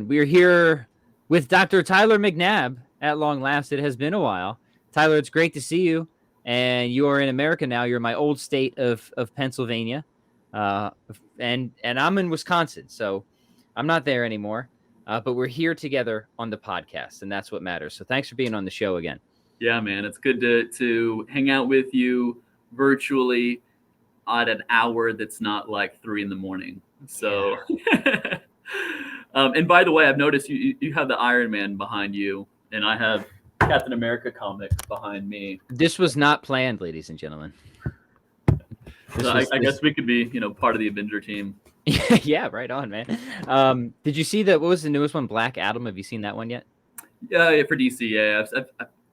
and we're here with Dr. Tyler McNabb at long last. It has been a while. Tyler, it's great to see you, and you are in America now. You're in my old state of Pennsylvania, and I'm in Wisconsin, so I'm not there anymore. But we're here together on the podcast, and that's what matters. So thanks for being on the show again. Yeah, man, it's good to hang out with you virtually at an hour that's not like 3 a.m. So, yeah. And by the way, I've noticed you have the Iron Man behind you, and I have Captain America comic behind me. This was not planned, ladies and gentlemen. I guess we could be, part of the Avenger team. Yeah, right on, man. Did you see what was the newest one, Black Adam? Have you seen that one yet? Yeah, for DC. Yeah,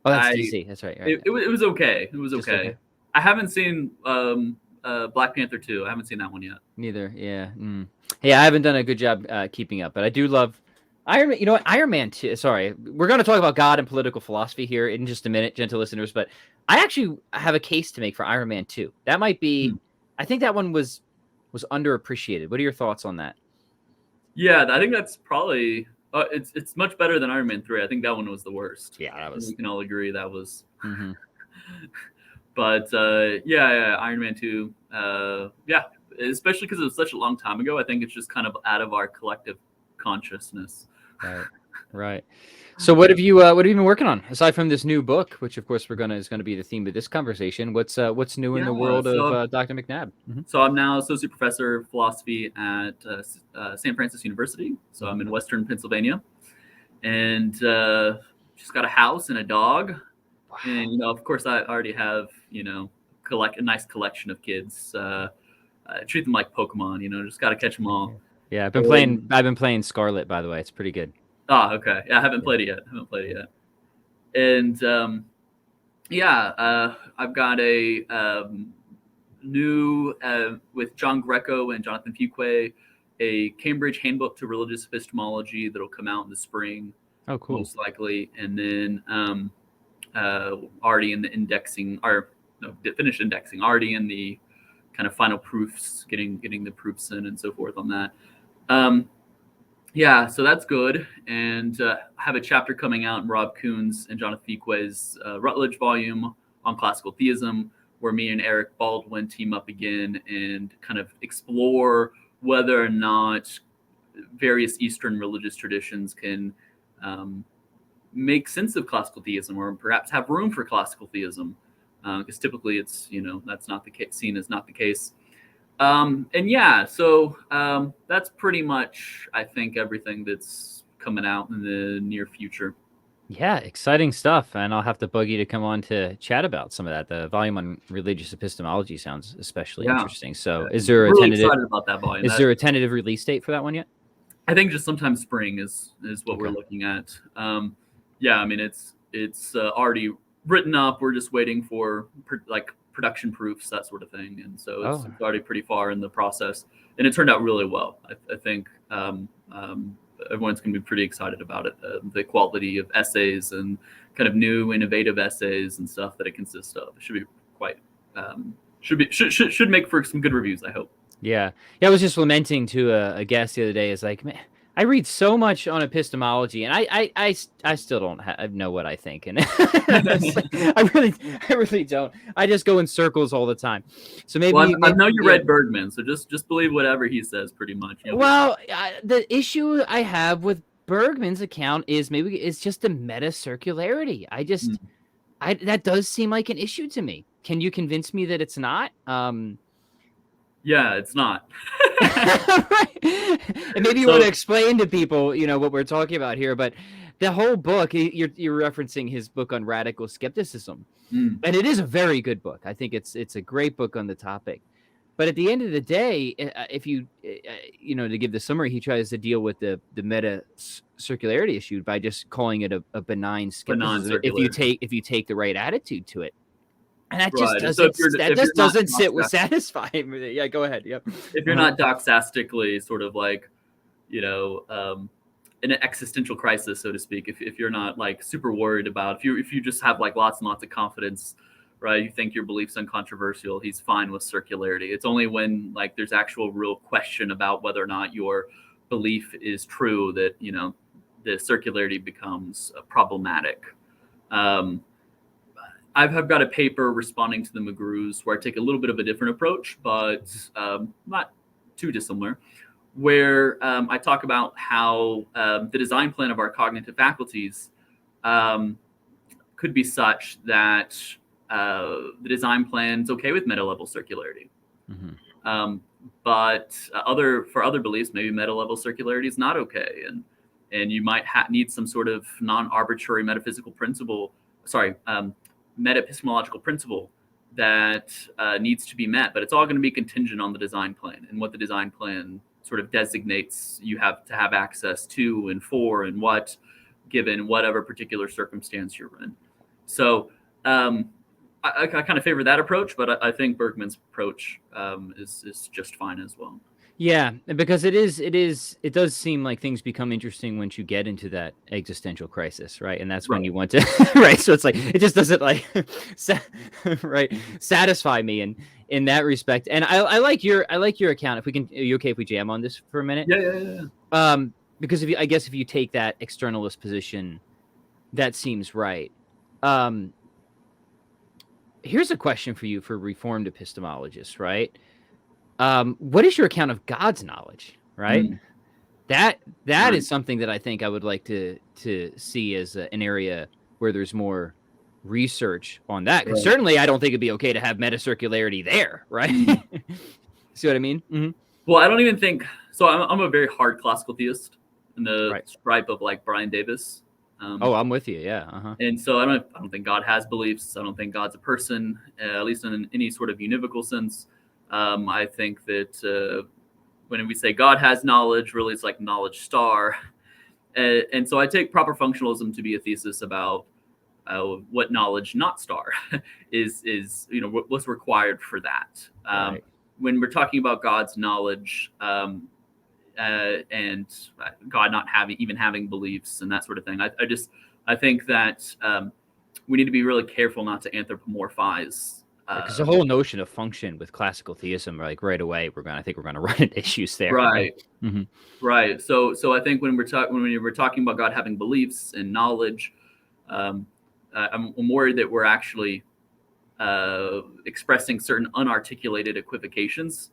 that's DC. That's right. It was okay. It was okay. I haven't seen Black Panther 2. I haven't seen that one yet. Neither. Yeah. Hey, I haven't done a good job keeping up, but I do love Iron Man. You know what? Iron Man 2. Sorry, we're going to talk about God and political philosophy here in just a minute, gentle listeners. But I actually have a case to make for Iron Man 2. That might be. I think that one was underappreciated. What are your thoughts on that? Yeah, I think that's probably. It's much better than Iron Man 3. I think that one was the worst. Yeah, that was. We can all agree that was. Mm-hmm. But yeah, Iron Man 2. Yeah, especially because it was such a long time ago. I think it's just kind of out of our collective consciousness. Right. So what have you been working on aside from this new book, which of course is going to be the theme of this conversation? What's new in the world of Dr. McNabb? Mm-hmm. So I'm now associate professor of philosophy at St. Francis University. So I'm in Western Pennsylvania, and just got a house and a dog. Wow. And of course I already have a nice collection of kids. Treat them like Pokemon. just got to catch them all. Yeah, I've been playing Scarlet, by the way. It's pretty good. Oh, okay. Yeah, I haven't played it yet. And I've got a new with John Greco and Jonathan Fuqua, a Cambridge Handbook to Religious Epistemology that'll come out in the spring. Oh, cool. Most likely, and then already in the indexing, finished indexing, already in the kind of final proofs, getting the proofs in and so forth on that. Yeah, so that's good. And I have a chapter coming out in Rob Kuhn's and Jonathan Fuqua's Rutledge volume on classical theism, where me and Eric Baldwin team up again and kind of explore whether or not various Eastern religious traditions can make sense of classical theism, or perhaps have room for classical theism, because typically it's that's not the case, seen as not the case. So that's pretty much, I think, everything that's coming out in the near future. Yeah, exciting stuff. And I'll have to bug you to come on to chat about some of that. The volume on religious epistemology sounds especially interesting. So is there excited about that volume. Is there a tentative release date for that one yet? I think just sometime spring is what we're looking at. I mean, it's already written up. We're just waiting for production proofs, that sort of thing. And so it's already pretty far in the process, and it turned out really well. I think everyone's going to be pretty excited about it. The quality of essays and kind of new innovative essays and stuff that it consists of. It should be quite, should make for some good reviews, I hope. Yeah. I was just lamenting to a guest the other day. Is like, man, I read so much on epistemology, and I still don't know what I think, and I really don't. I just go in circles all the time. So maybe I know you read Bergman, so just believe whatever he says, pretty much. Well, the issue I have with Bergman's account is maybe it's just the meta-circularity. That does seem like an issue to me. Can you convince me that it's not? Yeah, it's not. Right. And maybe you want to explain to people, what we're talking about here. But the whole book, you're referencing his book on radical skepticism, and it is a very good book. I think it's a great book on the topic. But at the end of the day, if you to give the summary, he tries to deal with the meta-circularity issue by just calling it a benign skepticism. If you take the right attitude to it. And that just doesn't satisfy me. Yeah, go ahead. Yep. If you're not doxastically sort of like, in an existential crisis, so to speak, if you're not like super worried about, if you just have like lots and lots of confidence, right? You think your belief's uncontroversial, he's fine with circularity. It's only when like there's actual real question about whether or not your belief is true, that the circularity becomes problematic. I've got a paper responding to the McGrews where I take a little bit of a different approach, but not too dissimilar, where I talk about how the design plan of our cognitive faculties could be such that the design plan's okay with meta-level circularity. But for other beliefs, maybe meta-level circularity is not okay, and you might need some sort of non-arbitrary metaphysical principle, meta-epistemological principle that needs to be met. But it's all going to be contingent on the design plan and what the design plan sort of designates you have to have access to and for, and what, given whatever particular circumstance you're in. So I kind of favor that approach, but I think Bergman's approach is just fine as well. Yeah, because it does seem like things become interesting once you get into that existential crisis, right? And that's when you want to, right? So it's like, it just doesn't satisfy me in that respect. And I like your account. Are you okay if we jam on this for a minute? Yeah. Because if you take that externalist position, that seems right. Here's a question for you, for Reformed epistemologists, right? What is your account of God's knowledge, right? That is something that I think I would like to see as an area where there's more research on that. Because certainly I don't think it'd be okay to have meta-circularity there, right? See what I mean? Well, I don't even think so. I'm a very hard classical theist in the stripe of like Brian Davis. I'm with you. Yeah. And so I don't think God has beliefs. I don't think God's a person, at least in any sort of univocal sense. I think that when we say God has knowledge, really it's like knowledge star. And so I take proper functionalism to be a thesis about what knowledge not star is what's required for that. When we're talking about God's knowledge and God not having beliefs and that sort of thing, I think that we need to be really careful not to anthropomorphize. Because the whole notion of function with classical theism, like right away, I think we're gonna run into issues there. Right. Right. So I think when we're talking about God having beliefs and knowledge, I'm worried that we're actually expressing certain unarticulated equivocations,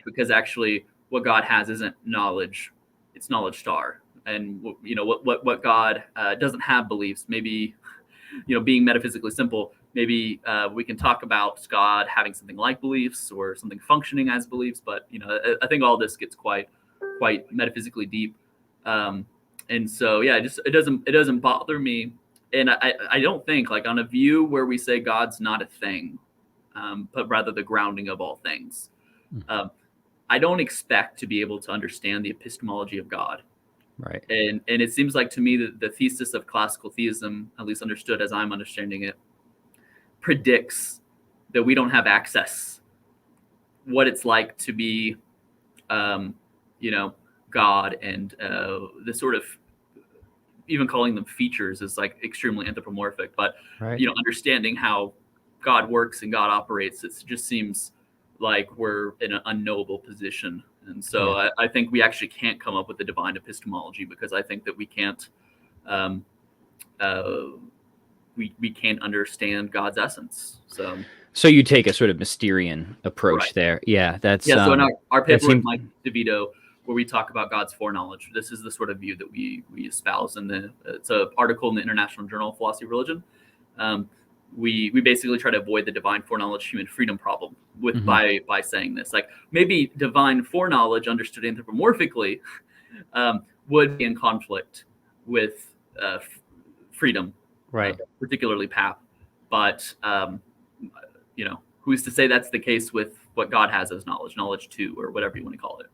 because actually what God has isn't knowledge; it's knowledge star. And what God doesn't have beliefs. Maybe being metaphysically simple. Maybe we can talk about God having something like beliefs or something functioning as beliefs, but I think all this gets quite metaphysically deep, and so it doesn't bother me, and I don't think, like, on a view where we say God's not a thing, but rather the grounding of all things. I don't expect to be able to understand the epistemology of God. Right. And it seems like to me that the thesis of classical theism, at least understood as I'm understanding it, predicts that we don't have access what it's like to be God, and the sort of, even calling them features is like extremely anthropomorphic, but understanding how God works and God operates, it just seems like we're in an unknowable position. And so I think we actually can't come up with a divine epistemology, because I think that we can't we can't understand God's essence. So you take a sort of Mysterian approach there. Yeah, that's so in our paper with Mike DeVito, where we talk about God's foreknowledge, this is the sort of view that we espouse in it's an article in the International Journal of Philosophy of Religion. We basically try to avoid the divine foreknowledge human freedom problem by saying this. Like, maybe divine foreknowledge understood anthropomorphically would be in conflict with freedom, particularly PAP. But who's to say that's the case with what God has as knowledge 2, or whatever you want to call it.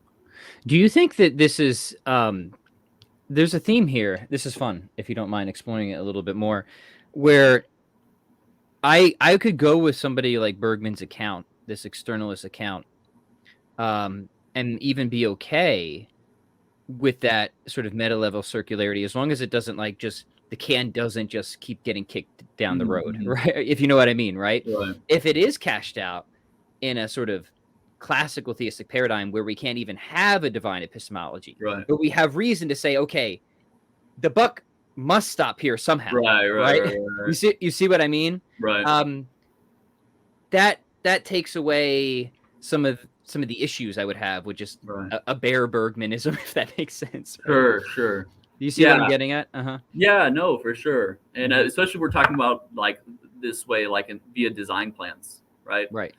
Do you think that this is there's a theme here? This is fun, if you don't mind exploring it a little bit more, where I could go with somebody like Bergman's account, this externalist account, and even be okay with that sort of meta-level circularity, as long as it doesn't the can doesn't just keep getting kicked down the road, right? If you know what I mean, right? If it is cashed out in a sort of classical theistic paradigm where we can't even have a divine epistemology, right, but we have reason to say, okay, the buck must stop here somehow, right? You see what I mean? Right. That takes away some of the issues I would have with just a bare Bergmanism, if that makes sense. Right? Sure. Do you see what I'm getting at? Yeah, no, for sure. And especially we're talking about like this way, like via design plans, right? Right.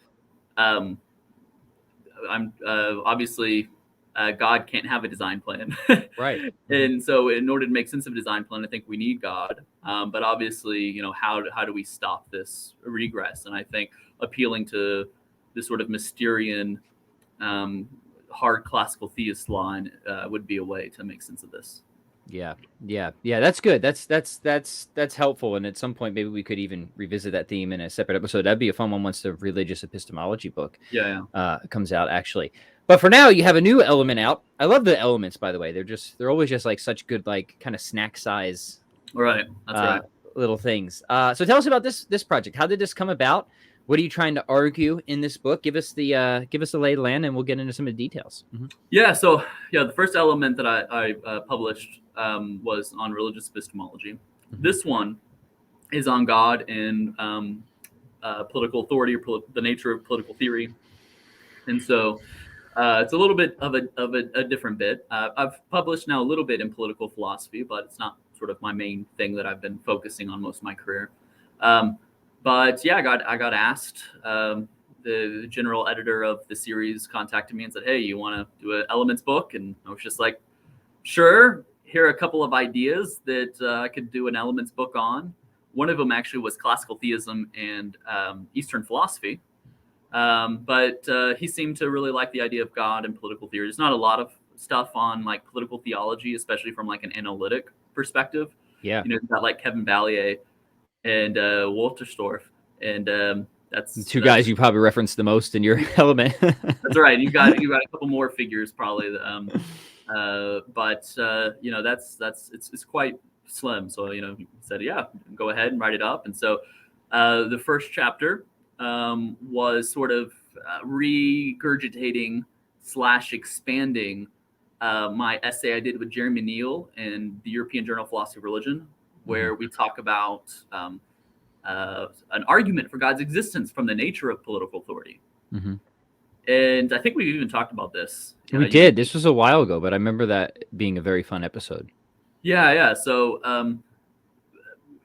I'm obviously God can't have a design plan, right? And so, in order to make sense of a design plan, I think we need God. But obviously, how do we stop this regress? And I think appealing to this sort of Mysterian, hard classical theist line would be a way to make sense of this. Yeah. That's good. That's helpful. And at some point, maybe we could even revisit that theme in a separate episode. That'd be a fun one once the religious epistemology book comes out, actually. But for now, you have a new element out. I love the elements, by the way. They're always just like such good, like kind of snack size, right? That's right. Little things. So tell us about this project. How did this come about? What are you trying to argue in this book? Give us the lay of the land, and we'll get into some of the details. Yeah. So the first element that I published was on religious epistemology. This one is on God and political authority, or the nature of political theory. And so it's a little bit of a different bit. I've published now a little bit in political philosophy, but it's not sort of my main thing that I've been focusing on most of my career. But yeah, I got asked. The general editor of the series contacted me and said, "Hey, you want to do an elements book?" And I was just like, "Sure." Here are a couple of ideas that I could do an elements book on. One of them actually was classical theism and Eastern philosophy. But he seemed to really like the idea of God and political theory. There's not a lot of stuff on like political theology, especially from like an analytic perspective. Yeah. You've got like Kevin Ballier and Wolterstorff, and that's two guys you probably referenced the most in your element. That's right. You got a couple more figures probably. But it's quite slim. So he said, yeah, go ahead and write it up. And so the first chapter was sort of regurgitating / expanding my essay I did with Jeremy Neal in the European Journal of Philosophy of Religion, where we talk about an argument for God's existence from the nature of political authority. And I think we even talked about this. We did. This was a while ago, but I remember that being a very fun episode. Yeah. So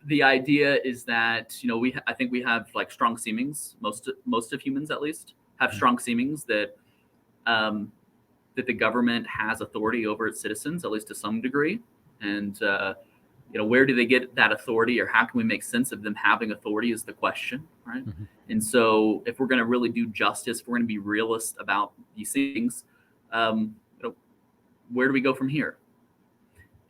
the idea is that I think we have like strong seemings. Most of humans, at least, have strong seemings that the government has authority over its citizens, at least to some degree. And where do they get that authority, or how can we make sense of them having authority is the question, right? And so if we're going to really do justice, if we're going to be realist about these things, where do we go from here?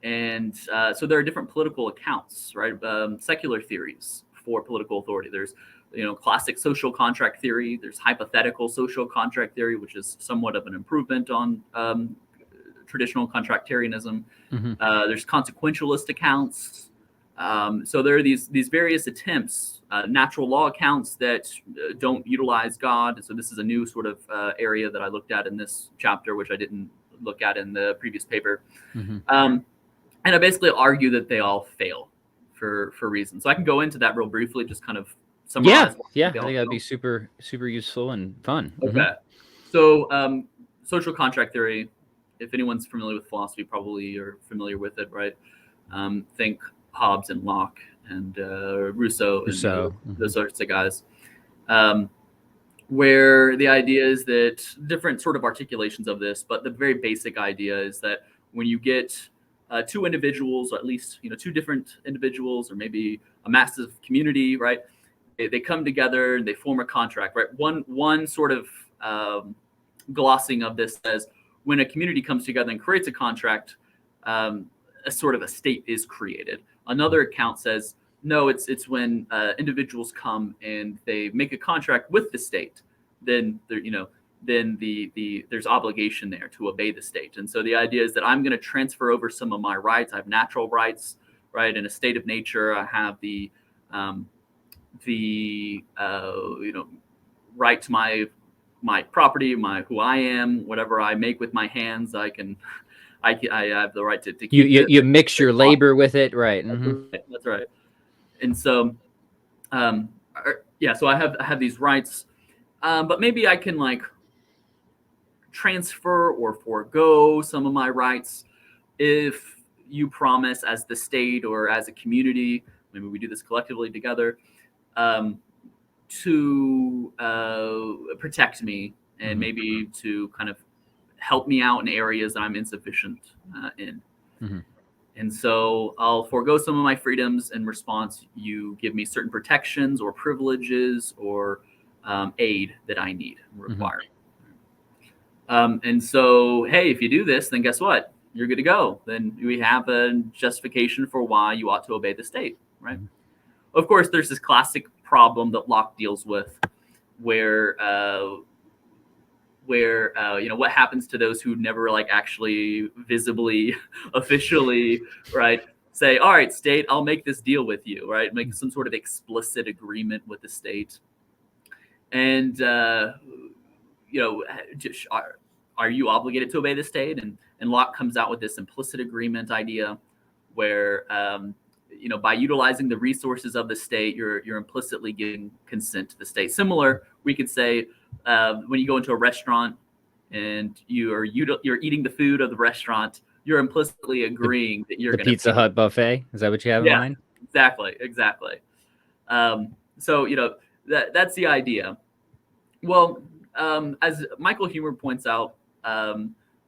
And so there are different political accounts, right? Secular theories for political authority. There's classic social contract theory. There's hypothetical social contract theory, which is somewhat of an improvement on traditional contractarianism. There's consequentialist accounts. So there are these various attempts, natural law accounts that don't utilize God. So this is a new sort of area that I looked at in this chapter, which I didn't look at in the previous paper. And I basically argue that they all fail for reasons. So I can go into that real briefly, just kind of summarize. Yeah. I think that'd be super, super useful and fun. Okay. So social contract theory, if anyone's familiar with philosophy, probably you're familiar with it, right? Think Hobbes and Locke and Rousseau. And those sorts of guys. Where the idea is that different sort of articulations of this, but the very basic idea is that when you get two individuals, or at least two different individuals, or maybe a massive community, right? They come together and they form a contract, right? One sort of glossing of this says when a community comes together and creates a contract, a sort of a state is created. Another account says no, it's when individuals come and they make a contract with the state, then there's obligation there to obey the state. And so the idea is that I'm going to transfer over some of my rights. I have natural rights, right? In a state of nature, I have the right to my my property, who I am, whatever I make with my hands, I have the right to keep you mix your labor with it, right? That's right. And so, so I have these rights, but maybe I can like transfer or forego some of my rights if you promise, as the state or as a community, maybe we do this collectively together, to protect me and maybe to kind of help me out in areas that I'm insufficient in. And so I'll forego some of my freedoms in response. You give me certain protections or privileges or aid that I need, require. And so, hey, if you do this, then guess what? You're good to go. Then we have a justification for why you ought to obey the state, right? Of course, there's this classic problem that Locke deals with, where what happens to those who never like actually visibly, officially, right, say, all right, state, I'll make this deal with you, right? Make some sort of explicit agreement with the state. And, are you obligated to obey the state? And Locke comes out with this implicit agreement idea where, by utilizing the resources of the state, you're implicitly giving consent to the state. Similar, we could say, when you go into a restaurant and you're eating the food of the restaurant, you're implicitly agreeing that you're going to Pizza Hut buffet. Is that what you have in mind? Exactly. So that's the idea. Well, as Michael Huemer points out,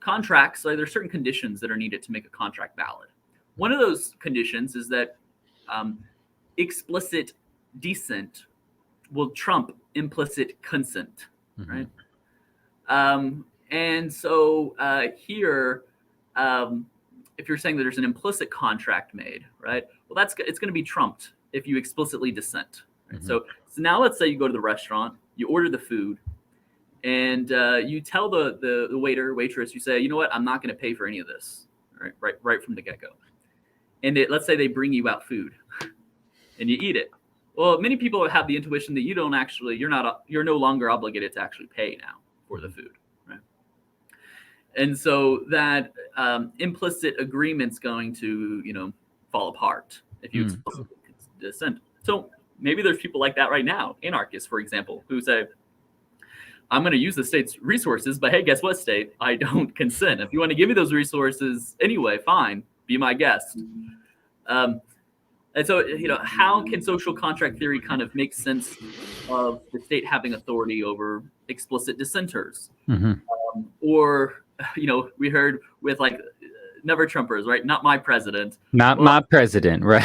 contracts, there's certain conditions that are needed to make a contract valid. One of those conditions is that explicit dissent will trump implicit consent, right? And so here, if you're saying that there's an implicit contract made, right? Well, it's going to be trumped if you explicitly dissent. Right? So now let's say you go to the restaurant, you order the food, and you tell the waiter, waitress, you say, you know what, I'm not going to pay for any of this, right from the get-go. And let's say they bring you out food, and you eat it. Well, many people have the intuition that you're no longer obligated to actually pay now for the food, right? And so that implicit agreement's going to, fall apart if you explicitly dissent. So maybe there's people like that right now, anarchists, for example, who say, I'm going to use the state's resources, but hey, guess what, state? I don't consent. If you want to give me those resources anyway, fine, be my guest. And so, how can social contract theory kind of make sense of the state having authority over explicit dissenters? Or, we heard with like never Trumpers, right? Not my president. Not my president, right?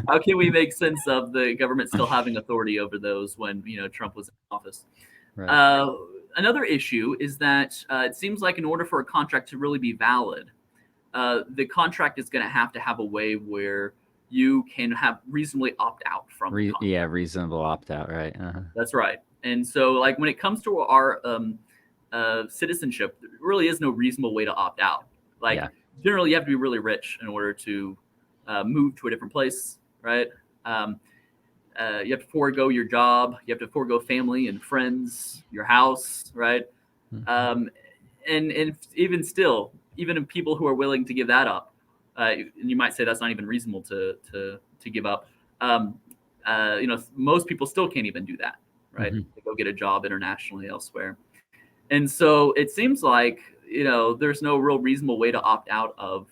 How can we make sense of the government still having authority over those when, Trump was in office? Right. Another issue is that it seems like in order for a contract to really be valid, the contract is going to have a way where you can have reasonably opt out from reasonable opt out, right? That's right. And so like when it comes to our citizenship, there really is no reasonable way to opt out. Like generally you have to be really rich in order to move to a different place, right? You have to forego your job, you have to forego family and friends, your house, right? And even still, even in people who are willing to give that up, and you might say that's not even reasonable to give up. Most people still can't even do that, right? They go get a job internationally elsewhere. And so it seems like, there's no real reasonable way to opt out of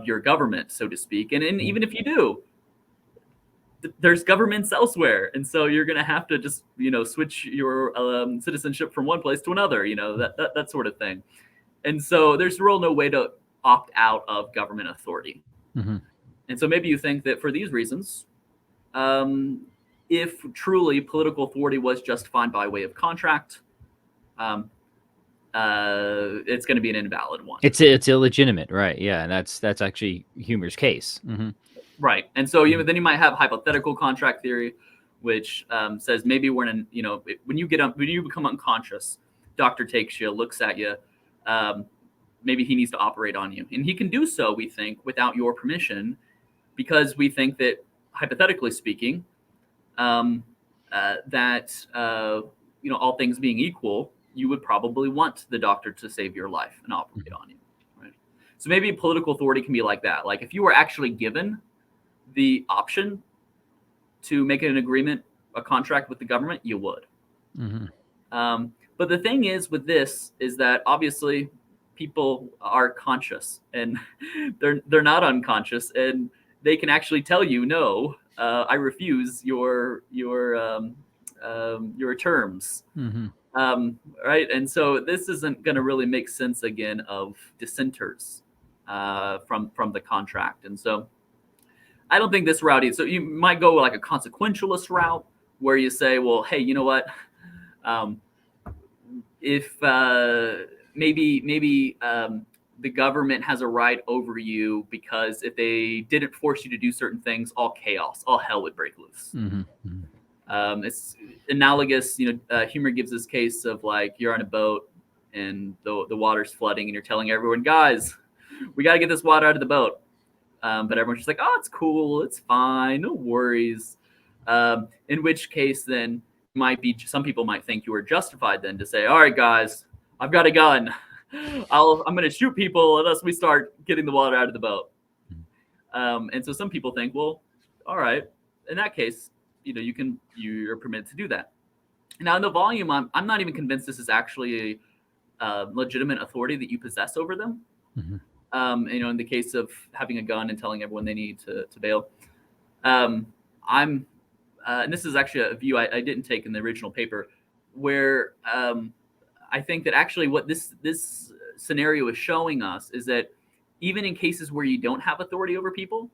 your government, so to speak. And even if you do, there's governments elsewhere. And so you're going to have to just, switch your citizenship from one place to another, that sort of thing. And so there's really no way to opt out of government authority. And so maybe you think that for these reasons, if truly political authority was justified by way of contract, it's going to be an invalid one. It's illegitimate, right? Yeah, that's actually Huemer's case. Right. And so then you might have hypothetical contract theory, which says maybe when you become unconscious, doctor takes you, looks at you, maybe he needs to operate on you. And he can do so, we think, without your permission, because we think that, hypothetically speaking, that all things being equal, you would probably want the doctor to save your life and operate on you, right? So maybe political authority can be like that. Like if you were actually given the option to make an agreement, a contract with the government, you would. But the thing is with this is that obviously people are conscious, and they're not unconscious, and they can actually tell you, no, I refuse your terms. Right. And so this isn't going to really make sense again of dissenters from the contract. And so I don't think this route is. So you might go like a consequentialist route where you say, well, hey, you know what? If maybe the government has a right over you, because if they didn't force you to do certain things, all chaos, all hell would break loose. It's analogous, humor gives this case of like you're on a boat and the water's flooding and you're telling everyone, guys, we got to get this water out of the boat. But everyone's just like, oh, it's cool, it's fine, no worries. In which case then some people might think you are justified then to say, all right, guys, I've got a gun. I'm going to shoot people unless we start getting the water out of the boat. And so some people think, well, all right, in that case, you're permitted to do that. Now in the volume, I'm not even convinced this is actually a legitimate authority that you possess over them. In the case of having a gun and telling everyone they need to bail. And this is actually a view I didn't take in the original paper, where I think that actually what this scenario is showing us is that even in cases where you don't have authority over people,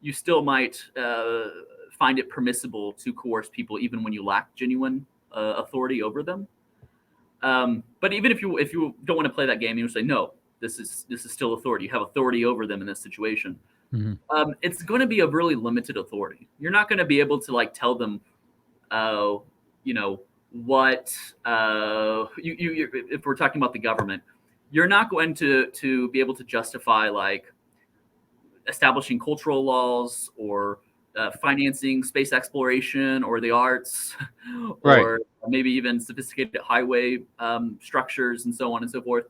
you still might find it permissible to coerce people even when you lack genuine authority over them. But even if you don't want to play that game, you say, no, this is still authority. You have authority over them in this situation. It's going to be a really limited authority. You're not going to be able to like tell them, what if we're talking about the government, you're not going to be able to justify like establishing cultural laws or financing space exploration or the arts, or maybe even sophisticated highway structures and so on and so forth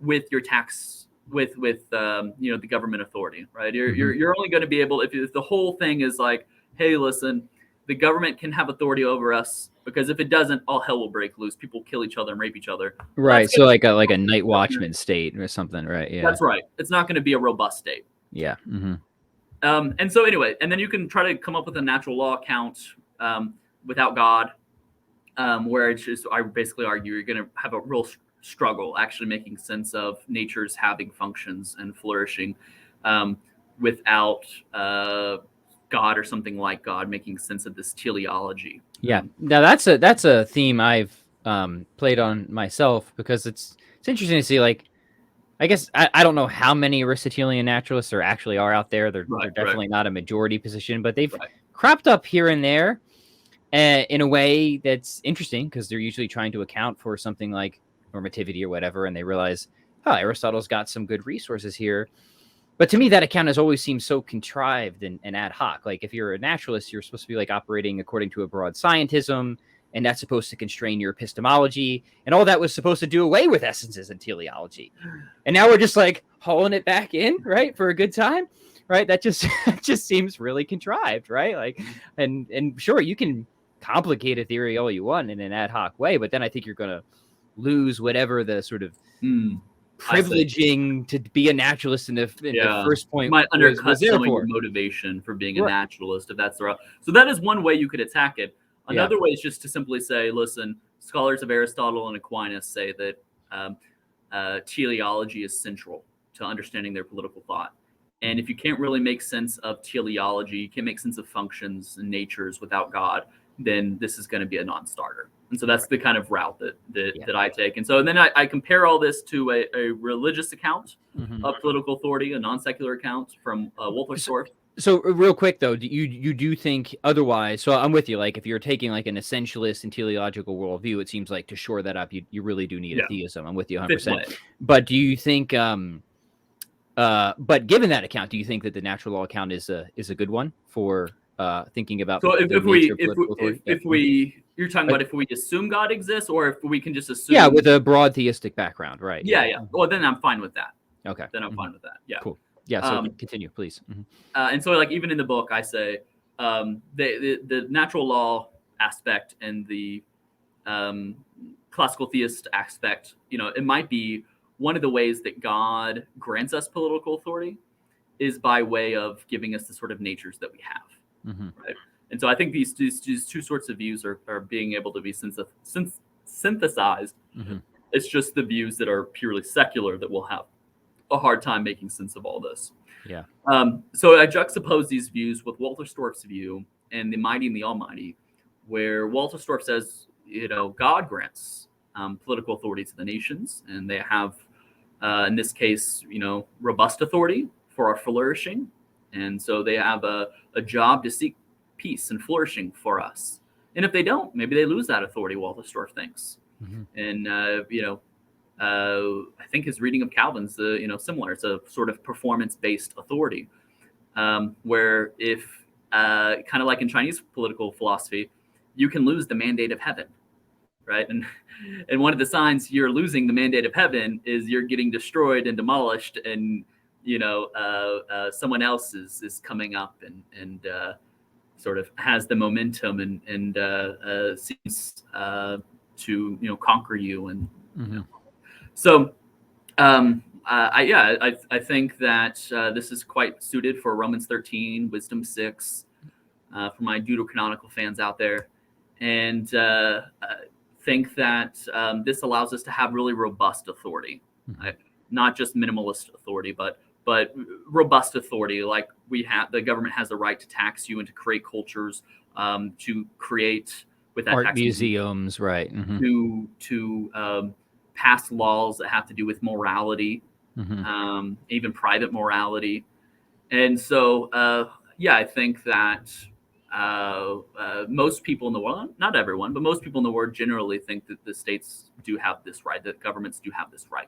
with your tax, with the government authority, right? You're only going to be able, if the whole thing is like, hey, listen, the government can have authority over us, because if it doesn't, all hell will break loose. People kill each other and rape each other. Right. So like a night watchman state or something, right? Yeah. That's right. It's not going to be a robust state. Yeah. And so anyway, and then you can try to come up with a natural law account without God, where it's just, I basically argue you're going to have a real struggle actually making sense of nature's having functions and flourishing without God or something like God making sense of this teleology. Yeah. Now that's a theme I've played on myself, because it's interesting to see, like, I guess I don't know how many Aristotelian naturalists there actually are out there. They're definitely not a majority position, but they've cropped up here and there in a way that's interesting, because they're usually trying to account for something like normativity or whatever, and they realize, oh, Aristotle's got some good resources here. But to me, that account has always seemed so contrived and ad hoc. Like, if you're a naturalist, you're supposed to be like operating according to a broad scientism, and that's supposed to constrain your epistemology, and all that was supposed to do away with essences and teleology. And now we're just like hauling it back in, right, for a good time, right? That just seems really contrived, right? Like, and sure, you can complicate a theory all you want in an ad hoc way, but then I think you're going to lose whatever the sort of privileging to be a naturalist in the first point. You might undercut some of your motivation for being a naturalist, if that's the route. So that is one way you could attack it. Another way is just to simply say, listen, scholars of Aristotle and Aquinas say that teleology is central to understanding their political thought. And if you can't really make sense of teleology, you can't make sense of functions and natures without God, then this is going to be a non-starter. And so that's the kind of route that I take. And so then I compare all this to a religious account of political authority, a non-secular account from Wolferstorff. So real quick though, you do think otherwise? So I'm with you. Like, if you're taking like an essentialist and teleological worldview, it seems like to shore that up, you really do need a theism. I'm with you 100%. But do you think, but given that account, do you think that the natural law account is a good one for thinking about so the nature of political authority? you're talking about if we assume God exists, or if we can just assume. Yeah, with a broad theistic background, right? Yeah. Well, then I'm fine with that. Okay. Then I'm fine with that. Yeah. Cool. Yeah. So continue, please. And so, like, even in the book, I say the natural law aspect and the classical theist aspect, it might be one of the ways that God grants us political authority is by way of giving us the sort of natures that we have, right? And so I think these two sorts of views are being able to be synthesized. It's just the views that are purely secular that will have a hard time making sense of all this. Yeah. So I juxtapose these views with Walter Storff's view and the Mighty and the Almighty, where Walter Storff says, God grants political authority to the nations, and they have, in this case, robust authority for our flourishing. And so they have a job to seek peace and flourishing for us. And if they don't, maybe they lose that authority, Walter Storff thinks. And, I think his reading of Calvin's, similar. It's a sort of performance-based authority, where if, kind of like in Chinese political philosophy, you can lose the mandate of heaven, right? And one of the signs you're losing the mandate of heaven is you're getting destroyed and demolished, and someone else is coming up and sort of has the momentum and seems to conquer you. And so I think that this is quite suited for Romans 13, Wisdom 6, for my deuterocanonical fans out there, and think that this allows us to have really robust authority, right? Not just minimalist authority, but robust authority. Like the government has the right to tax you and to create cultures, to create with that art museums, right? To pass laws that have to do with morality, even private morality. And so, I think that most people in the world, not everyone, but most people in the world generally think that the states do have this right, that governments do have this right.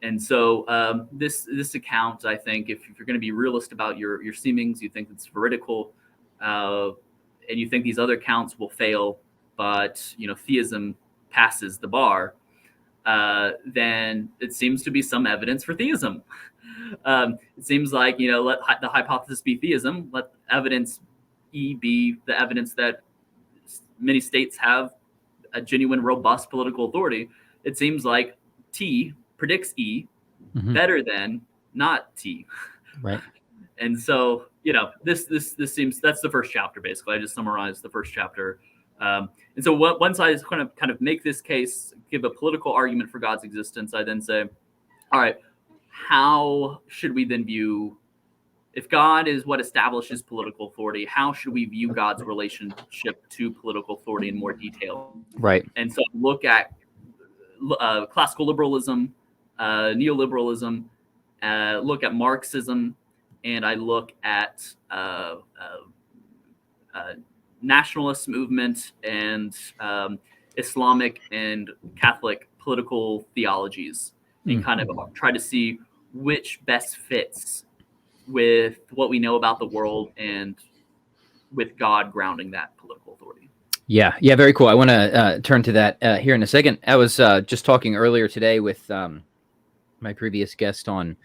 And so this account, I think, if you're going to be realist about your seemings, you think it's veridical, and you think these other accounts will fail, but theism passes the bar, then it seems to be some evidence for theism. It seems like, let the hypothesis be theism, let evidence E be the evidence that many states have a genuine, robust political authority. It seems like T predicts E better than not T. Right. And so, this seems, that's the first chapter, basically. I just summarized the first chapter. And so once I kind of make this case, give a political argument for God's existence, I then say, all right, how should we then view, if God is what establishes political authority, how should we view God's relationship to political authority in more detail? Right. And so look at classical liberalism, neoliberalism, look at Marxism, and I look at nationalist movement and Islamic and Catholic political theologies, and kind of try to see which best fits with what we know about the world and with God grounding that political authority. Yeah, very cool. I want to turn to that here in a second. I was just talking earlier today with my previous guest on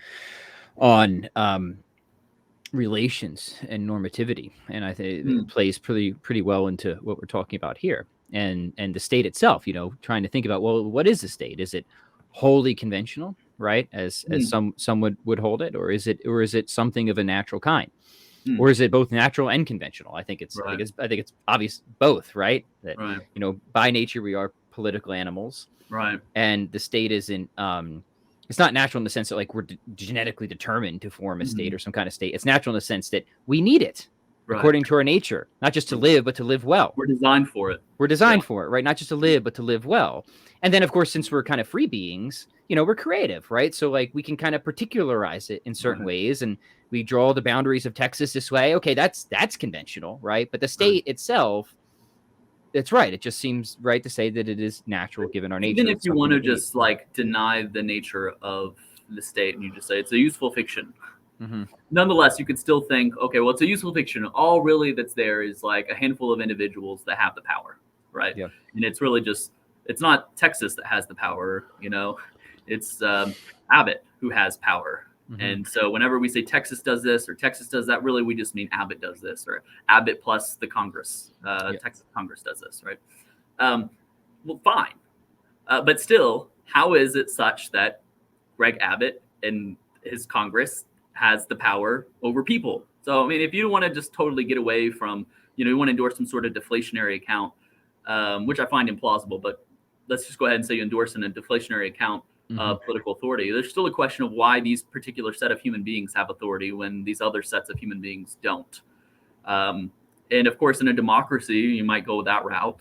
relations and normativity, and I think it plays pretty well into what we're talking about here, and the state itself. Trying to think about, well, what is the state? Is it wholly conventional, right, as some would hold it, or is it something of a natural kind, or is it both natural and conventional? I think it's obvious both, right? That by nature we are political animals, right? And the state isn't. It's not natural in the sense that like we're genetically determined to form a state or some kind of state. It's natural in the sense that we need it according to our nature, not just to live, but to live well. We're designed for it. We're designed for it, right? Not just to live, but to live well. And then, of course, since we're kind of free beings, we're creative, right? So like we can kind of particularize it in certain ways, and we draw the boundaries of Texas this way. Okay, that's conventional, right? But the state itself, it's right. It just seems right to say that it is natural given our nature. Even if you want to just like deny the nature of the state and you just say it's a useful fiction, Nonetheless, you could still think, okay, well, it's a useful fiction. All really that's there is like a handful of individuals that have the power, right? Yeah. And it's really just, it's not Texas that has the power, it's Abbott who has power. And so whenever we say Texas does this or Texas does that, really we just mean Abbott does this, or Abbott plus the Congress, Texas Congress does this, right? Well, fine. But still, how is it such that Greg Abbott and his Congress has the power over people? So, I mean, if you want to just totally get away from, you want to endorse some sort of deflationary account, which I find implausible, but let's just go ahead and say you endorse a deflationary account of political authority. There's still a question of why these particular set of human beings have authority when these other sets of human beings don't. And of course, in a democracy, you might go that route.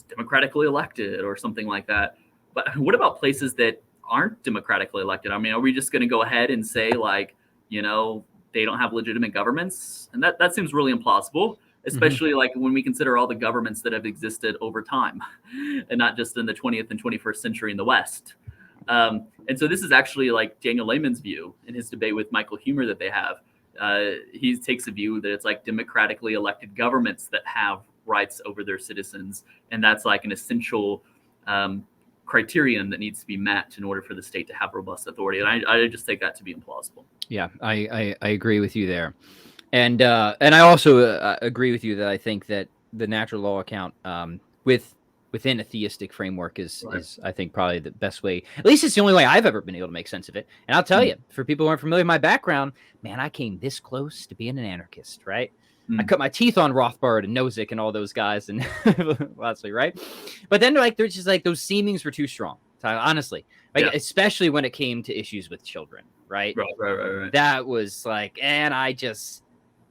Democratically elected or something like that. But what about places that aren't democratically elected? I mean, are we just going to go ahead and say like, they don't have legitimate governments? And that seems really implausible, especially like when we consider all the governments that have existed over time and not just in the 20th and 21st century in the West. And so this is actually like Daniel Lehman's view in his debate with Michael Huemer that they have. He takes a view that it's like democratically elected governments that have rights over their citizens, and that's like an essential criterion that needs to be met in order for the state to have robust authority. And I just take that to be implausible. Yeah, I agree with you there, and I also agree with you that I think that the natural law account within a theistic framework is I think probably the best way. At least it's the only way I've ever been able to make sense of it. And I'll tell you, for people who aren't familiar with my background, man, I came this close to being an anarchist, right? I cut my teeth on Rothbard and Nozick and all those guys, and lastly, right? But then, like, there's just like those seemings were too strong, honestly, especially when it came to issues with children, right? Right. That was like, and I just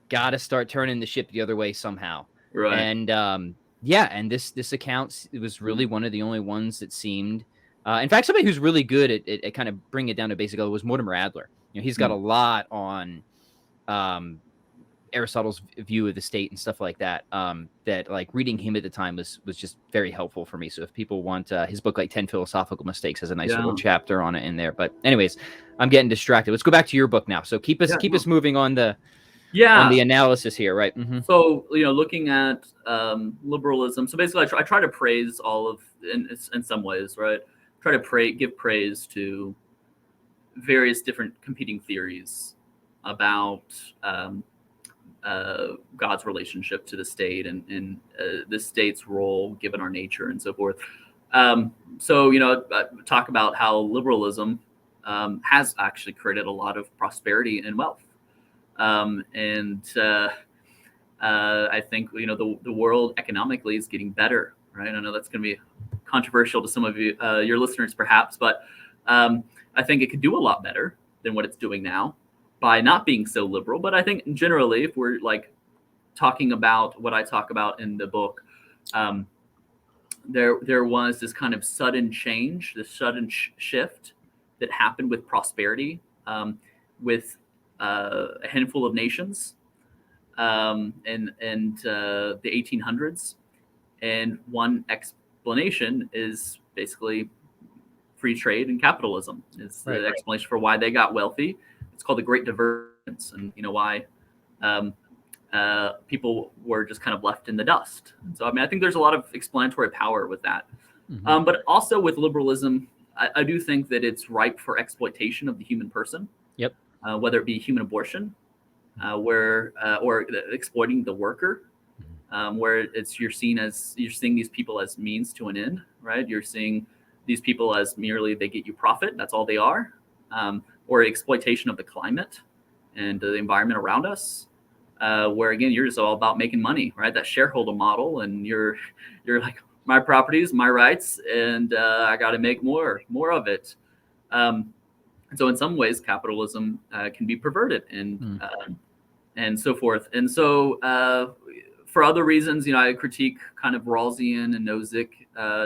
got to start turning the ship the other way somehow, right? And and this account, it was really one of the only ones that seemed, in fact, somebody who's really good at kind of bringing it down to basic level was Mortimer Adler. He's got a lot on Aristotle's view of the state and stuff like that, that like reading him at the time was just very helpful for me. So if people want his book, like 10 Philosophical Mistakes, has a nice little chapter on it in there. But anyways, I'm getting distracted. Let's go back to your book now. So keep us moving on the analysis here, right? So looking at liberalism. So basically, I try to praise all of in some ways, right? Try to give praise to various different competing theories about God's relationship to the state and the state's role given our nature and so forth. So talk about how liberalism has actually created a lot of prosperity and wealth. I think the world economically is getting better, right? I know that's going to be controversial to some of you, your listeners, perhaps, but I think it could do a lot better than what it's doing now by not being so liberal. But I think generally, if we're like talking about what I talk about in the book, there was this kind of sudden change, this sudden shift that happened with prosperity, with a handful of nations in the 1800s. And one explanation is basically free trade and capitalism. It's the explanation for why they got wealthy. It's called the Great Divergence, and why people were just kind of left in the dust. And so, I mean, I think there's a lot of explanatory power with that. But also with liberalism, I do think that it's ripe for exploitation of the human person. Yep. Whether it be human abortion, or exploiting the worker, where you're seeing these people as means to an end, right? You're seeing these people as merely they get you profit. That's all they are. Or exploitation of the climate and the environment around us, where again you're just all about making money, right? That shareholder model, and you're like, my properties, my rights, and I got to make more of it. And so in some ways, capitalism can be perverted and so forth. And so for other reasons, I critique kind of Rawlsian and Nozick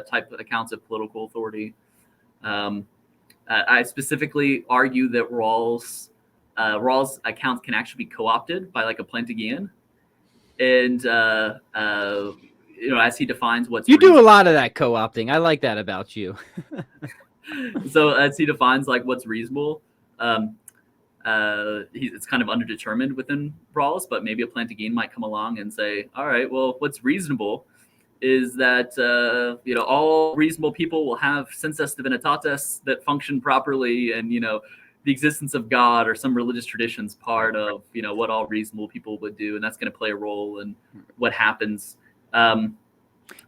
type of accounts of political authority. I specifically argue that Rawls accounts can actually be co-opted by like a Plantagenet, and as he defines what's do a lot of that co-opting. I like that about you. So as he defines like what's reasonable, it's kind of underdetermined within Rawls, but maybe a Plantagenet might come along and say, all right, well, what's reasonable is that all reasonable people will have sensus divinitatis that function properly, and the existence of God or some religious traditions part of what all reasonable people would do, and that's going to play a role in what happens. That's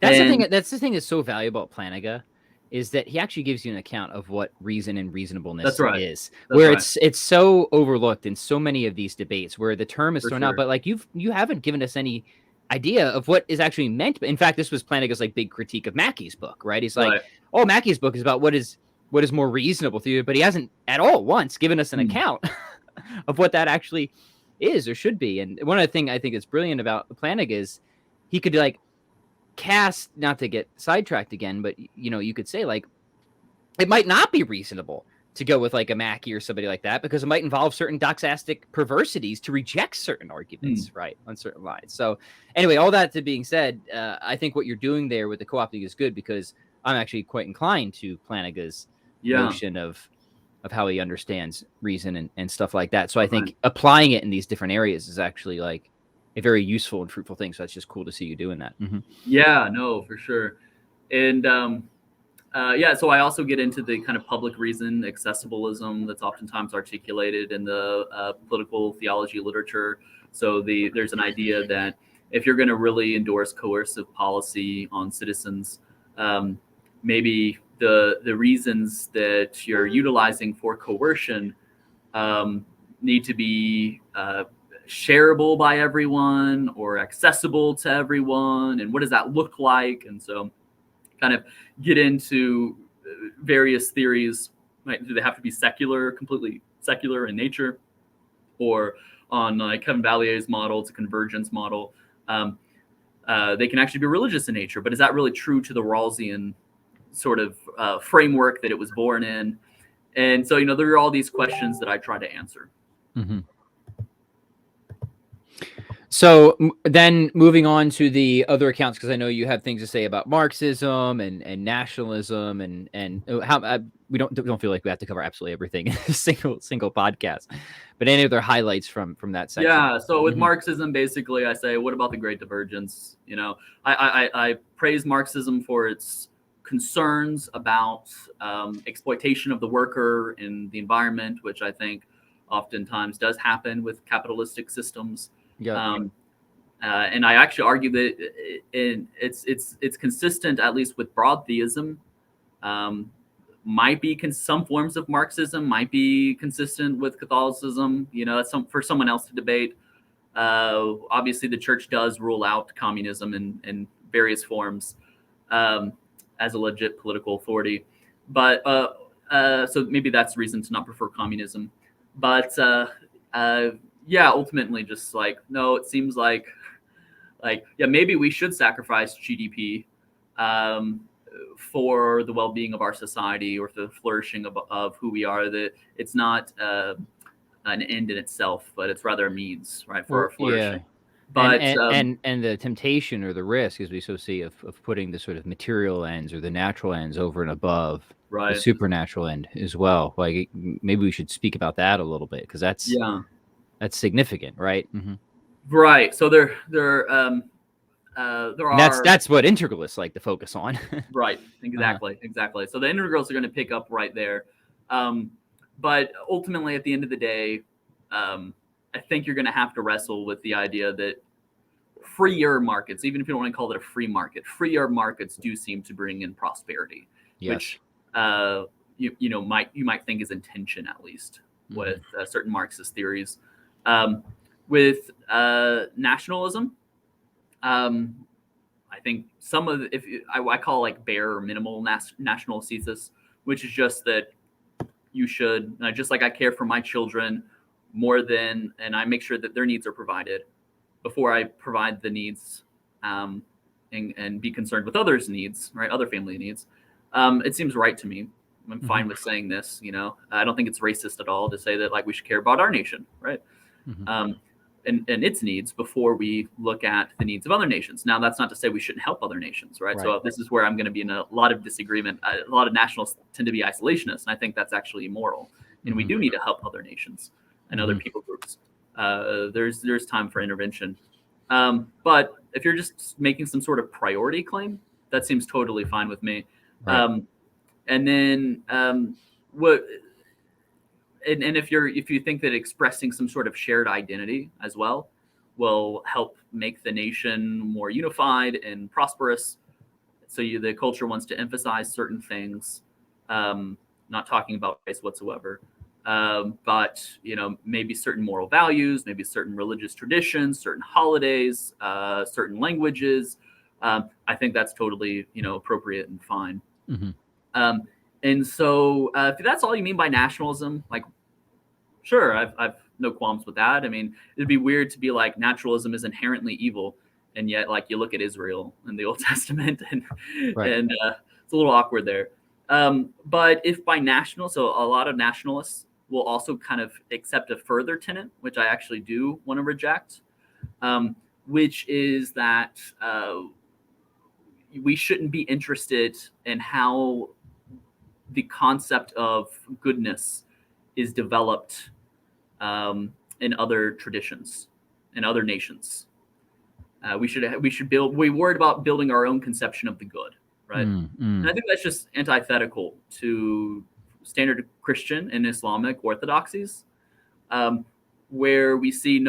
the thing. That's the thing that's so valuable at Plantinga, is that he actually gives you an account of what reason and reasonableness is. Where it's so overlooked in so many of these debates, where the term is thrown out, but like you haven't given us any idea of what is actually meant. In fact, this was Plantinga's like big critique of Mackey's book, right? He's like, oh, Mackey's book is about what is more reasonable to you, but he hasn't at all once given us an account of what that actually is or should be. And one of the things I think is brilliant about Plantinga is he could like cast, not to get sidetracked again, but you could say like it might not be reasonable to go with like a Mackey or somebody like that, because it might involve certain doxastic perversities to reject certain arguments, right, on certain lines. So anyway, all that to being said, I think what you're doing there with the co-opting is good, because I'm actually quite inclined to Plantinga's notion of how he understands reason and stuff like that. So I think applying it in these different areas is actually like a very useful and fruitful thing. So that's just cool to see you doing that. Yeah, no, for sure. And so I also get into the kind of public reason accessibilism that's oftentimes articulated in the political theology literature. So there's an idea that if you're going to really endorse coercive policy on citizens, maybe the reasons that you're utilizing for coercion need to be shareable by everyone or accessible to everyone, and what does that look like? And so kind of get into various theories. Right? Do they have to be secular, completely secular in nature, or on Kevin Vallier's model, it's a convergence model. They can actually be religious in nature, but is that really true to the Rawlsian sort of framework that it was born in? And so there are all these questions that I try to answer. So then moving on to the other accounts, because I know you have things to say about Marxism and nationalism and how we don't feel like we have to cover absolutely everything in a single podcast, but any other highlights from that section? Yeah. So with Marxism, basically, I say, what about the Great Divergence? I praise Marxism for its concerns about exploitation of the worker and the environment, which I think oftentimes does happen with capitalistic systems. And I actually argue that it's consistent, at least with broad theism. Might be some forms of Marxism might be consistent with Catholicism. That's for someone else to debate. Obviously, the church does rule out communism in various forms as a legit political authority, but so maybe that's reason to not prefer communism. But ultimately, just like, no, it seems like maybe we should sacrifice GDP for the well-being of our society or for the flourishing of who we are. That it's not an end in itself, but it's rather a means, right, for our flourishing. Yeah. But and the temptation or the risk, as we so see, of putting the sort of material ends or the natural ends over and above the supernatural end as well. Like maybe we should speak about that a little bit, because that's significant, right? Right. So there are. That's what integralists like to focus on. Right. Exactly. So the integrals are going to pick up right there. But ultimately, at the end of the day, I think you're going to have to wrestle with the idea that freer markets, even if you don't want to call it a free market, freer markets do seem to bring in prosperity, which you might think is in tension, at least with certain Marxist theories. With nationalism, I think some of I call like bare or minimal national thesis, which is just that you should, just like I care for my children more than, and I make sure that their needs are provided before I provide the needs, and be concerned with others' needs, right? Other family needs. It seems right to me. I'm fine with saying this, I don't think it's racist at all to say that like we should care about our nation, right? And its needs before we look at the needs of other nations. Now, that's not to say we shouldn't help other nations, right? So this is where I'm going to be in a lot of disagreement. A lot of nationalists tend to be isolationists, and I think that's actually immoral. And we do need to help other nations. and other people groups, there's time for intervention. But if you're just making some sort of priority claim, that seems totally fine with me. Right. And then what? And if you think that expressing some sort of shared identity as well will help make the nation more unified and prosperous, so the culture wants to emphasize certain things, not talking about race whatsoever, but maybe certain moral values, maybe certain religious traditions, certain holidays, certain languages. I think that's totally appropriate and fine. And so if that's all you mean by nationalism, like, sure, I've no qualms with that. I mean, it'd be weird to be like nationalism is inherently evil, and yet like you look at Israel in the Old Testament, and it's a little awkward there. But if by national, so a lot of nationalists will also kind of accept a further tenet, which I actually do want to reject, which is that we shouldn't be interested in how the concept of goodness is developed in other traditions, in other nations. We're worried about building our own conception of the good, right? And I think that's just antithetical to standard Christian and Islamic orthodoxies, where we see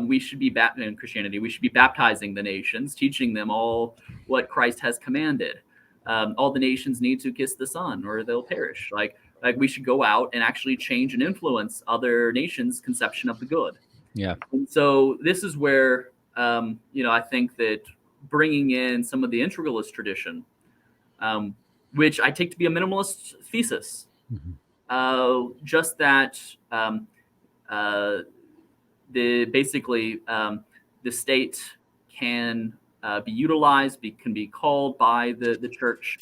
we should be in Christianity. We should be baptizing the nations, teaching them all what Christ has commanded. All the nations need to kiss the Son, or they'll perish. Like we should go out and actually change and influence other nations' conception of the good. Yeah. And so this is where I think that bringing in some of the integralist tradition, which I take to be a minimalist thesis, just that the state can be utilized, can be called by the church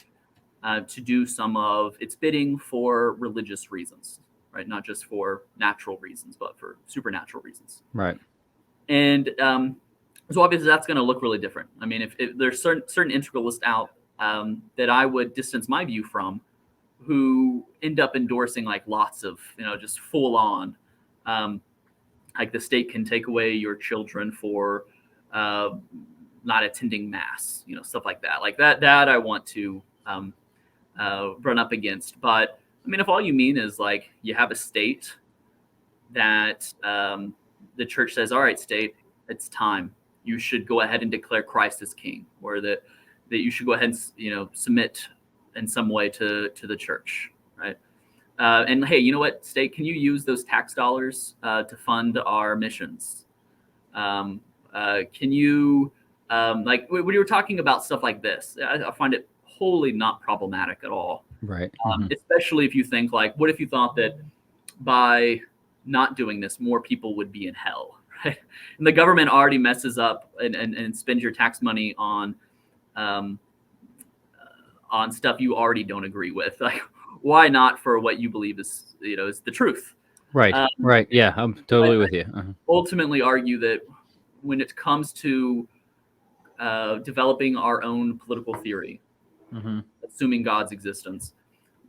to do some of its bidding for religious reasons, right? Not just for natural reasons, but for supernatural reasons. Right. And so obviously that's going to look really different. I mean, if there's certain integralists out that I would distance my view from, who end up endorsing like lots of, just full on, like the state can take away your children for not attending mass, stuff like that. Like that I want to run up against. But I mean, if all you mean is like you have a state that the church says, all right, state, it's time. You should go ahead and declare Christ as king, or that you should go ahead and submit in some way to the church, right? And hey, you know what, state, can you use those tax dollars to fund our missions? Can you like when you were talking about stuff like this, I find it wholly not problematic at all. Right. Especially if you think like, what if you thought that by not doing this, more people would be in hell, right? And the government already messes up and spends your tax money on stuff you already don't agree with. Like, why not for what you believe is is the truth? Right. Right. Yeah, I'm totally with you. Ultimately argue that when it comes to developing our own political theory, assuming God's existence,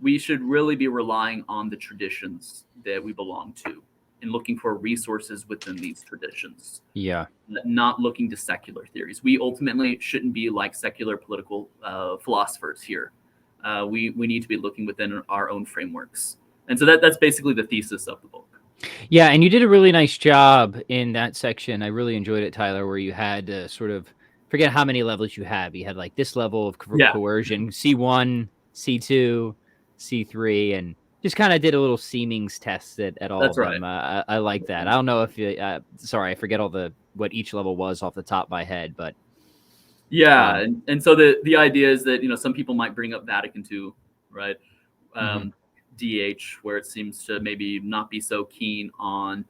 we should really be relying on the traditions that we belong to and looking for resources within these traditions. Yeah. Not looking to secular theories. We ultimately shouldn't be like secular political philosophers here. We need to be looking within our own frameworks. And so that's basically the thesis of the book. Yeah, and you did a really nice job in that section. I really enjoyed it, Tyler, where you had sort of, forget how many levels you have. You had like this level of coercion, C1, C2, C3, and just kind of did a little seemings test at all of them. I like that. I don't know if you, sorry, I forget what each level was off the top of my head, but. Yeah, and so the idea is that, some people might bring up Vatican II, right? DH, where it seems to maybe not be so keen on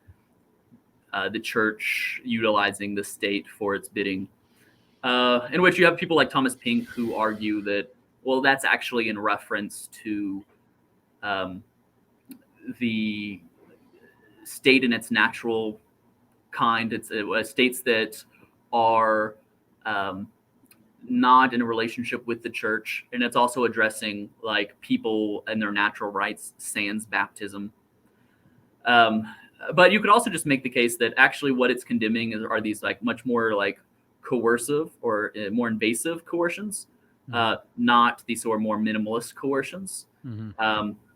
the church utilizing the state for its bidding, in which you have people like Thomas Pink who argue that, well, that's actually in reference to the state in its natural kind. It's states that are not in a relationship with the church, and it's also addressing like people and their natural rights sans baptism. but you could also just make the case that actually what it's condemning are these like much more like coercive or more invasive coercions, not these sort of more minimalist coercions.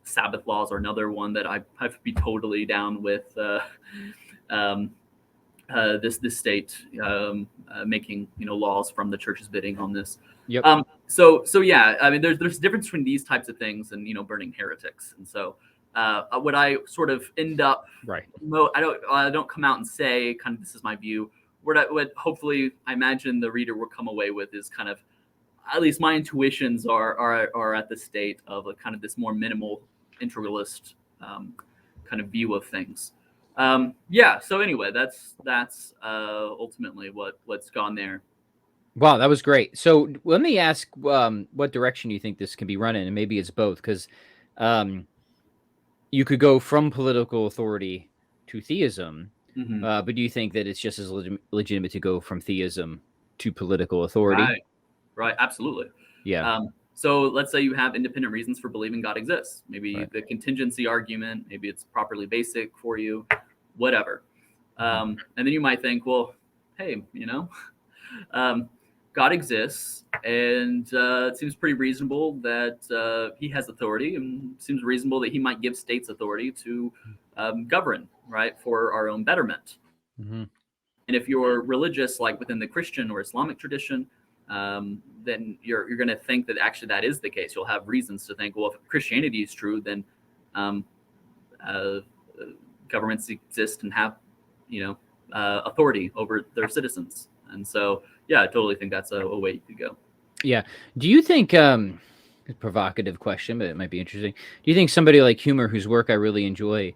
Sabbath laws are another one that I have to be totally down with. This state making laws from the church's bidding on this. Yep. So yeah, I mean, there's a difference between these types of things and burning heretics. And so what I sort of end up, right? I don't come out and say kind of this is my view. What hopefully I imagine the reader will come away with is kind of, at least my intuitions are at the state of a kind of this more minimal integralist kind of view of things. So anyway, that's ultimately what's gone there. Wow, that was great. So let me ask what direction you think this can be run in, and maybe it's both, because you could go from political authority to theism, but do you think that it's just as legitimate to go from theism to political authority? Right, absolutely. Yeah. So let's say you have independent reasons for believing God exists. Maybe the contingency argument, maybe it's properly basic for you, whatever. And then you might think, well, hey, God exists, and it seems pretty reasonable that he has authority, and it seems reasonable that he might give states authority to govern, right, for our own betterment. And if you're religious, like within the Christian or Islamic tradition, then you're going to think that actually that is the case. You'll have reasons to think, well, if Christianity is true, then governments exist and have, authority over their citizens. And so, yeah, I totally think that's a way you could go. Yeah. Do you think, a provocative question, but it might be interesting. Do you think somebody like Humer, whose work I really enjoy,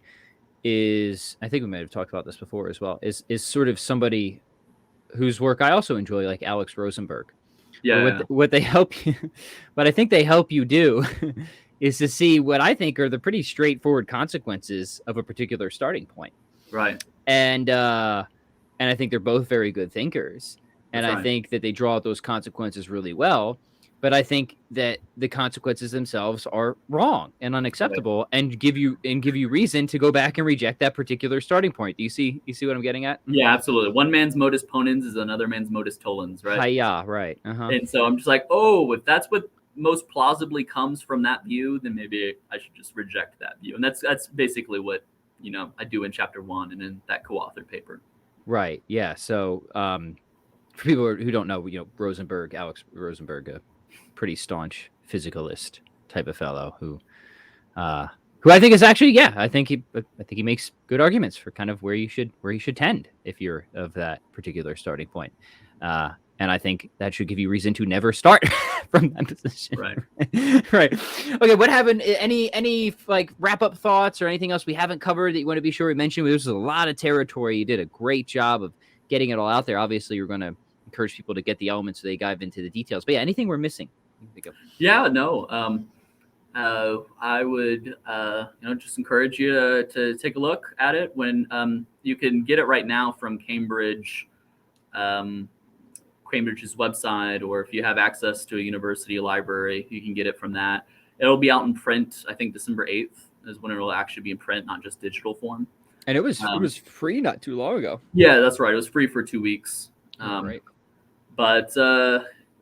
is, I think we might have talked about this before as well, is sort of somebody whose work I also enjoy, like Alex Rosenberg? Yeah. What they help you, what I think they help you do is to see what I think are the pretty straightforward consequences of a particular starting point. Right. And I think they're both very good thinkers. And That's I right. think that they draw out those consequences really well. But I think that the consequences themselves are wrong and unacceptable, and give you reason to go back and reject that particular starting point. Do you see what I'm getting at? Yeah, absolutely. One man's modus ponens is another man's modus tollens, right? Hi-ya, right. And so I'm just like, if that's what most plausibly comes from that view, then maybe I should just reject that view. And that's basically what I do in chapter 1 and in that co-authored paper. Right. Yeah. So for people who don't know, Alex Rosenberg, a pretty staunch physicalist type of fellow who I think is actually, I think he makes good arguments for kind of where you should tend if you're of that particular starting point. And I think that should give you reason to never start from that position. Right. Right. Okay. What happened? Any like wrap up thoughts or anything else we haven't covered that you want to be sure we mentioned? This was a lot of territory. You did a great job of getting it all out there. Obviously, you're going to encourage people to get the elements so they dive into the details. But yeah, anything we're missing? Yeah, no. I would just encourage you to take a look at it when you can get it right now from Cambridge's website, or if you have access to a university library, you can get it from that. It'll be out in print. I think December 8th is when it will actually be in print, not just digital form. And it was free not too long ago. Yeah, that's right. It was free for 2 weeks. Right. But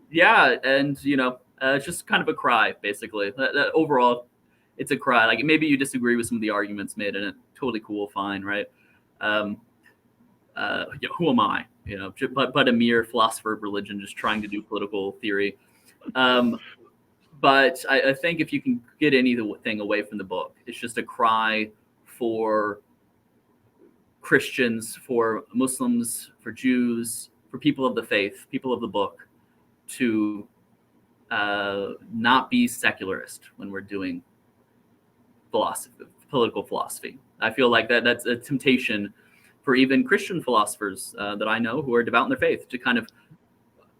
yeah, and it's just kind of a cry, basically. That overall, it's a cry. Like maybe you disagree with some of the arguments made in it. Totally cool, fine, right? Who am I? But a mere philosopher of religion, just trying to do political theory. But I think if you can get anything away from the book, it's just a cry for Christians, for Muslims, for Jews, for people of the faith, people of the book, to not be secularist when we're doing political philosophy. I feel like that's a temptation for even Christian philosophers that I know who are devout in their faith to kind of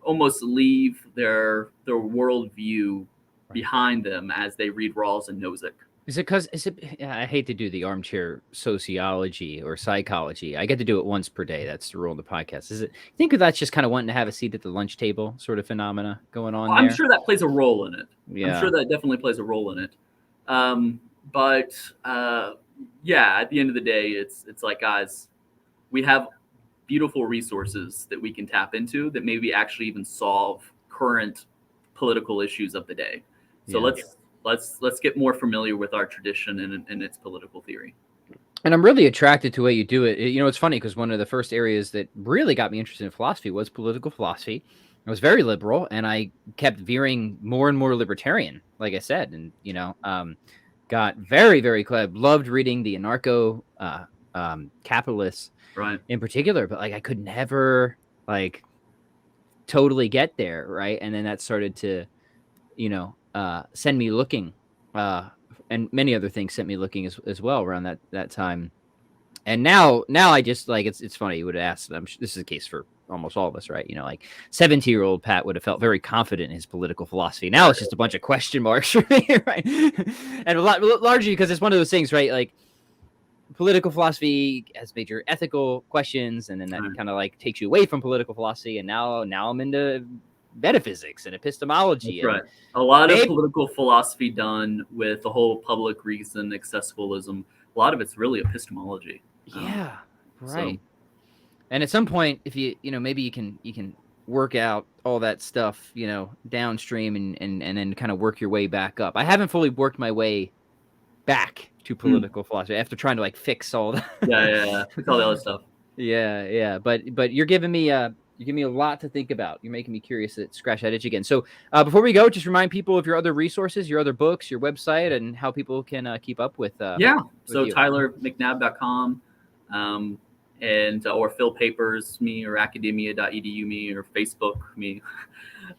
almost leave their worldview behind them as they read Rawls and Nozick. I hate to do the armchair sociology or psychology. I get to do it once per day. That's the rule of the podcast. You think that's just kind of wanting to have a seat at the lunch table sort of phenomena going on there? I'm sure that plays a role in it. Yeah. I'm sure that definitely plays a role in it. But yeah, at the end of the day, it's like, guys, we have beautiful resources that we can tap into that maybe actually even solve current political issues of the day. So let's get more familiar with our tradition and its political theory. And I'm really attracted to the way you do it. It's funny because one of the first areas that really got me interested in philosophy was political philosophy. I was very liberal, and I kept veering more and more libertarian, like I said, and got very, very clever. Loved reading the anarcho capitalists, right, in particular, but like I could never like totally get there, right? And then that started to, send me looking, and many other things sent me looking as well around that time. And now I just like it's funny you would ask them. This is the case for almost all of us, right? Like 17-year-old Pat would have felt very confident in his political philosophy. Now it's just a bunch of question marks for me, right? And largely because it's one of those things, right? Like political philosophy has major ethical questions, and then that kind of like takes you away from political philosophy. And now I'm into metaphysics and epistemology. That's right. A lot of political philosophy done with the whole public reason, accessibilism. A lot of it's really epistemology. Yeah, right. So, and at some point, if maybe you can work out all that stuff, downstream and then kind of work your way back up. I haven't fully worked my way back to political philosophy after trying to like fix all that. Yeah, fix all the other stuff. Yeah. But you're giving me a lot to think about. You're making me curious to scratch that itch again. So before we go, just remind people of your other resources, your other books, your website, and how people can keep up with. So TylerMcNabb.com, and or Phil Papers me, or academia.edu me, or Facebook me,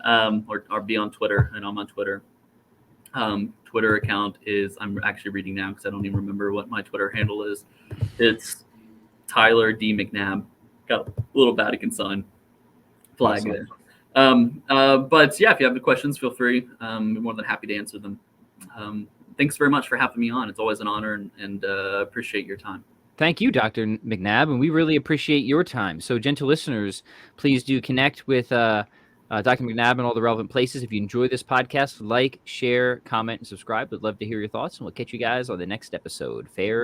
or be on Twitter, and I'm on Twitter. Twitter account is, I'm actually reading now because I don't even remember what my Twitter handle is. It's Tyler D. McNabb. Got a little Vatican sign flag there. But yeah, if you have any questions, feel free. I'm more than happy to answer them. Thanks very much for having me on. It's always an honor, and appreciate your time. Thank you, Dr. McNabb, and we really appreciate your time. So, gentle listeners, please do connect with Dr. McNabb in all the relevant places. If you enjoy this podcast, like, share, comment, and subscribe. We'd love to hear your thoughts, and we'll catch you guys on the next episode. Fair